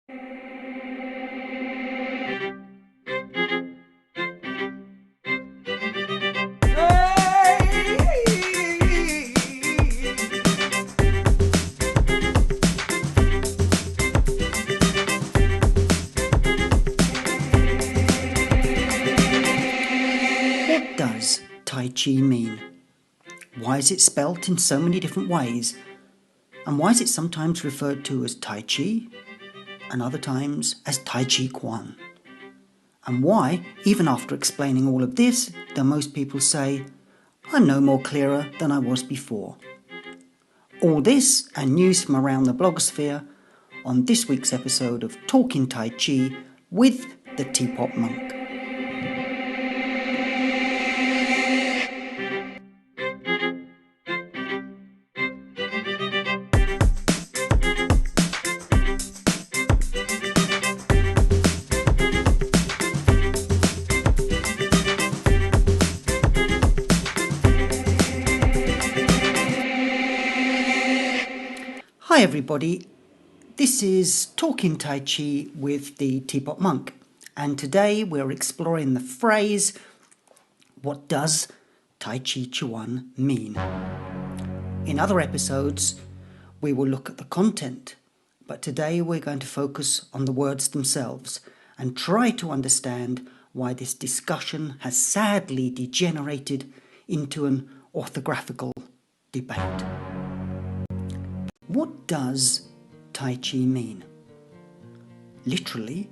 What does Tai Chi mean? Why is it spelt in so many different ways? And why is it sometimes referred to as Tai Chi and other times as Tai Chi Quan? And why, even after explaining all of this, do most people say, I'm no more clearer than I was before? All this and news from around the blogosphere on this week's episode of Talking Tai Chi with the Teapot Monk. Hi everybody, this is Talking Tai Chi with the Teapot Monk, and today we're exploring the phrase, what does Tai Chi Chuan mean? In other episodes we will look at the content, but today we're going to focus on the words themselves and try to understand why this discussion has sadly degenerated into an orthographical debate. What does Tai Chi mean? Literally,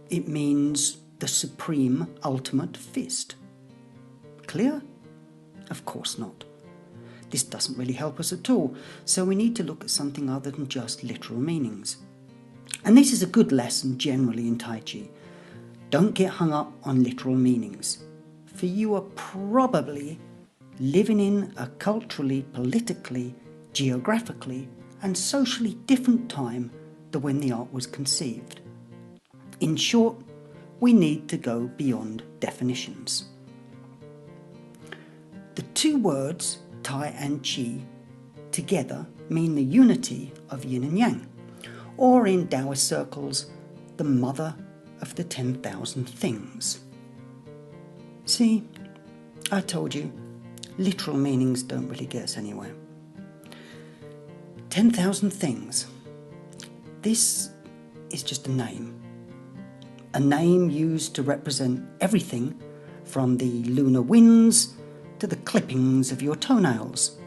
it means the supreme ultimate fist. Clear? Of course not. This doesn't really help us at all, so we need to look at something other than just literal meanings. And this is a good lesson generally in Tai Chi. Don't get hung up on literal meanings, for you are probably living in a culturally, politically, geographically, and socially different time than when the art was conceived. In short, we need to go beyond definitions. The two words, Tai and Chi, together mean the unity of yin and yang, or in Taoist circles, the mother of the 10,000 things. See, I told you, literal meanings don't really get us anywhere. 10,000 things. This is just a name used to represent everything from the lunar winds to the clippings of your toenails.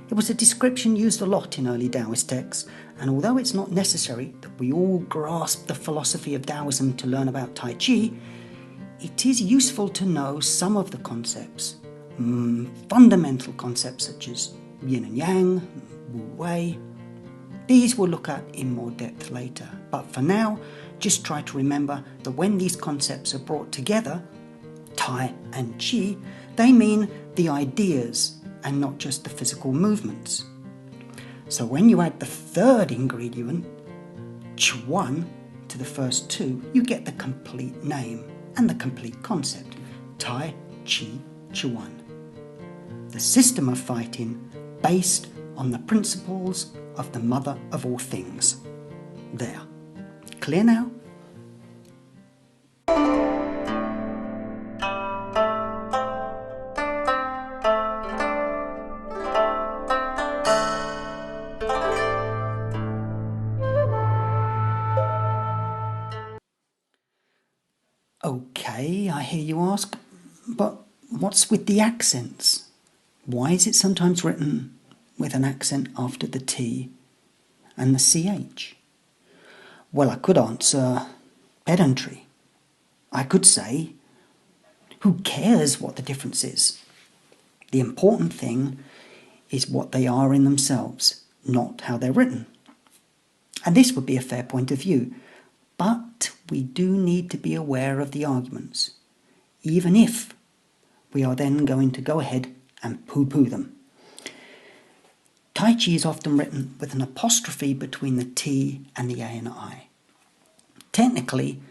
It was a description used a lot in early Taoist texts, and although it's not necessary that we all grasp the philosophy of Taoism to learn about Tai Chi, it is useful to know some of the concepts, fundamental concepts such as yin and yang, Wu Wei. These we'll look at in more depth later, but for now, just try to remember that when these concepts are brought together, Tai and Chi, they mean the ideas and not just the physical movements. So when you add the third ingredient, Chuan, to the first two, you get the complete name and the complete concept, Tai Chi Chuan. The system of fighting based on the principles of the mother of all things. There. Clear now? Okay, I hear you ask, but what's with the accents? Why is it sometimes written with an accent after the T and the CH? Well, I could answer pedantry. I could say, who cares what the difference is? The important thing is what they are in themselves, not how they're written. And this would be a fair point of view, but we do need to be aware of the arguments, even if we are then going to go ahead and poo-poo them. Tai Chi is often written with an apostrophe between the T and the A and I. Technically,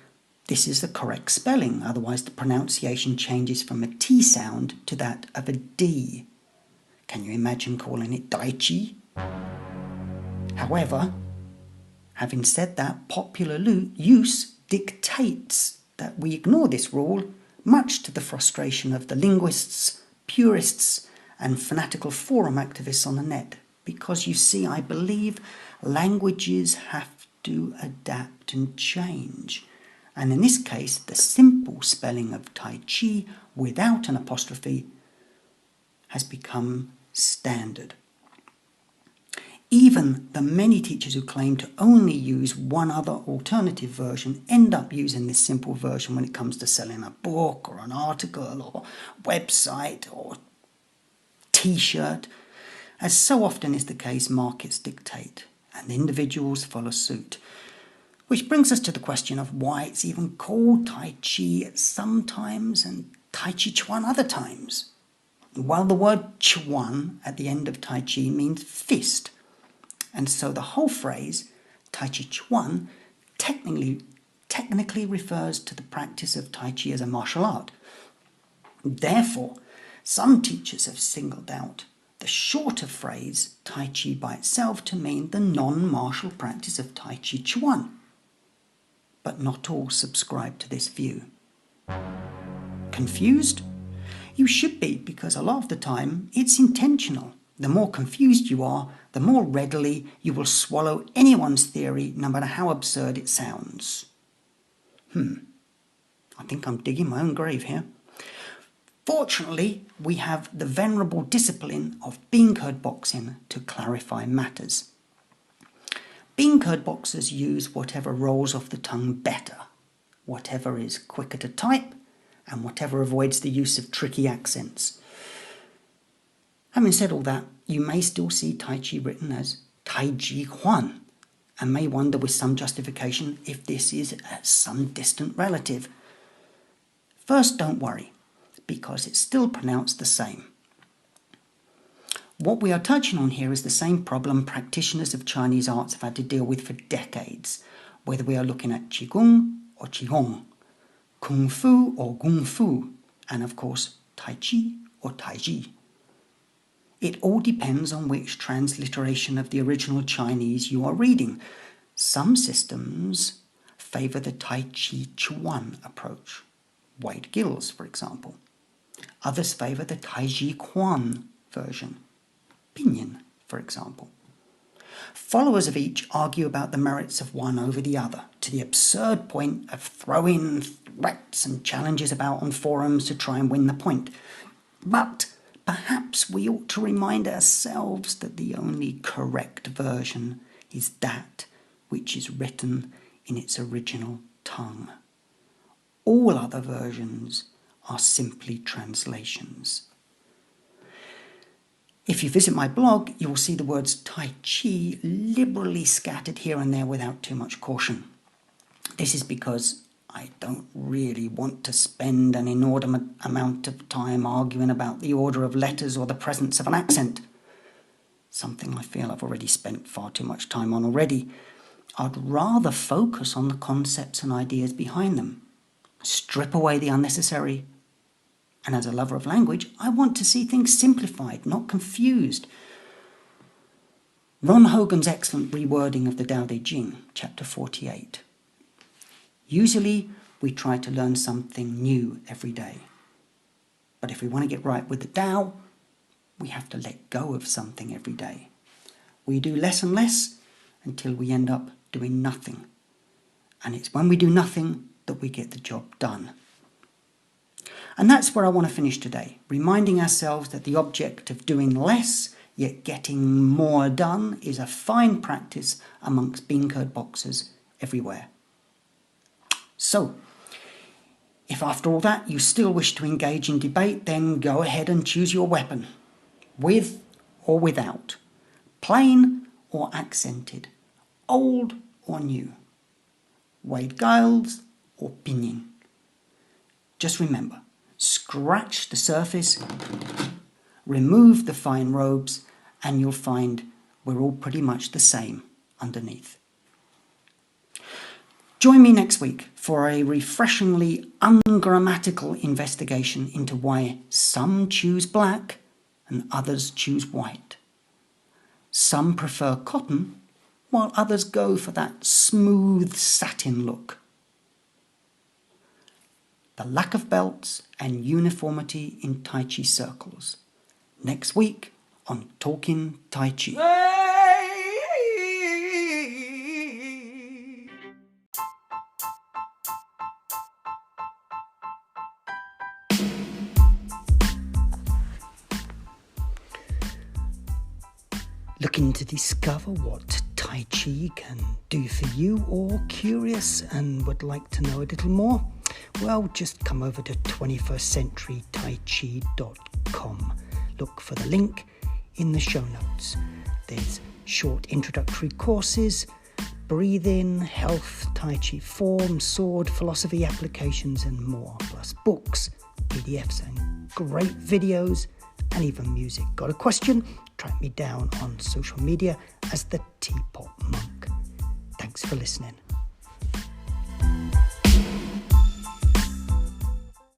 this is the correct spelling, otherwise the pronunciation changes from a T sound to that of a D. Can you imagine calling it Tai Chi? However, Having said that, popular use dictates that we ignore this rule, much to the frustration of the linguists, purists, and fanatical forum activists on the net. Because you see, I believe languages have to adapt and change. And in this case, the simple spelling of Tai Chi without an apostrophe has become standard. Even the many teachers who claim to only use one other alternative version end up using this simple version when it comes to selling a book or an article or website or t-shirt. As so often is the case, markets dictate and individuals follow suit. Which brings us to the question of why it's even called Tai Chi sometimes and Tai Chi Chuan other times. Well, the word Chuan at the end of Tai Chi means fist. And so the whole phrase, Tai Chi Chuan, technically refers to the practice of Tai Chi as a martial art. Therefore, some teachers have singled out the shorter phrase Tai Chi by itself to mean the non-martial practice of Tai Chi Chuan. But not all subscribe to this view. Confused? You should be, because a lot of the time it's intentional. The more confused you are, the more readily you will swallow anyone's theory, no matter how absurd it sounds. I think I'm digging my own grave here. Fortunately, we have the venerable discipline of bean curd boxing to clarify matters. Bean curd boxers use whatever rolls off the tongue better, whatever is quicker to type, and whatever avoids the use of tricky accents. Having said all that, you may still see Tai Chi written as Tai Chi Huan, and may wonder with some justification if this is some distant relative. First, don't worry, because it's still pronounced the same. What we are touching on here is the same problem practitioners of Chinese arts have had to deal with for decades, whether we are looking at Qigong or Qigong, Kung Fu or Gung Fu, and of course Tai Chi or Tai Chi. It all depends on which transliteration of the original Chinese you are reading. Some systems favour the Tai Chi Chuan approach, Wade Gills, for example. Others favour the Tai Chi Quan version, Pinyin, for example. Followers of each argue about the merits of one over the other, to the absurd point of throwing threats and challenges about on forums to try and win the point. But perhaps we ought to remind ourselves that the only correct version is that which is written in its original tongue. All other versions are simply translations. If you visit my blog, you will see the words Tai Chi liberally scattered here and there without too much caution. This is because I don't really want to spend an inordinate amount of time arguing about the order of letters or the presence of an accent. Something I feel I've already spent far too much time on already. I'd rather focus on the concepts and ideas behind them. Strip away the unnecessary. And as a lover of language, I want to see things simplified, not confused. Ron Hogan's excellent rewording of the Tao Te Ching, chapter 48. Usually, we try to learn something new every day. But if we want to get right with the Tao, we have to let go of something every day. We do less and less until we end up doing nothing. And it's when we do nothing that we get the job done. And that's where I want to finish today, reminding ourselves that the object of doing less, yet getting more done, is a fine practice amongst bean curd boxers everywhere. So, if after all that you still wish to engage in debate, then go ahead and choose your weapon, with or without, plain or accented, old or new, Wade Giles or Pinyin. Just remember, scratch the surface, remove the fine robes, and you'll find we're all pretty much the same underneath. Join me next week for a refreshingly ungrammatical investigation into why some choose black and others choose white. Some prefer cotton while others go for that smooth satin look. The lack of belts and uniformity in Tai Chi circles. Next week on Talking Tai Chi. Looking to discover what Tai Chi can do for you, or curious and would like to know a little more? Well, just come over to 21stcenturytaichi.com. Look for the link in the show notes. There's short introductory courses, breathing, health, Tai Chi form, sword, philosophy applications and more, plus books, PDFs and great videos and even music. Got a question? Track me down on social media as the Teapot Monk. Thanks for listening.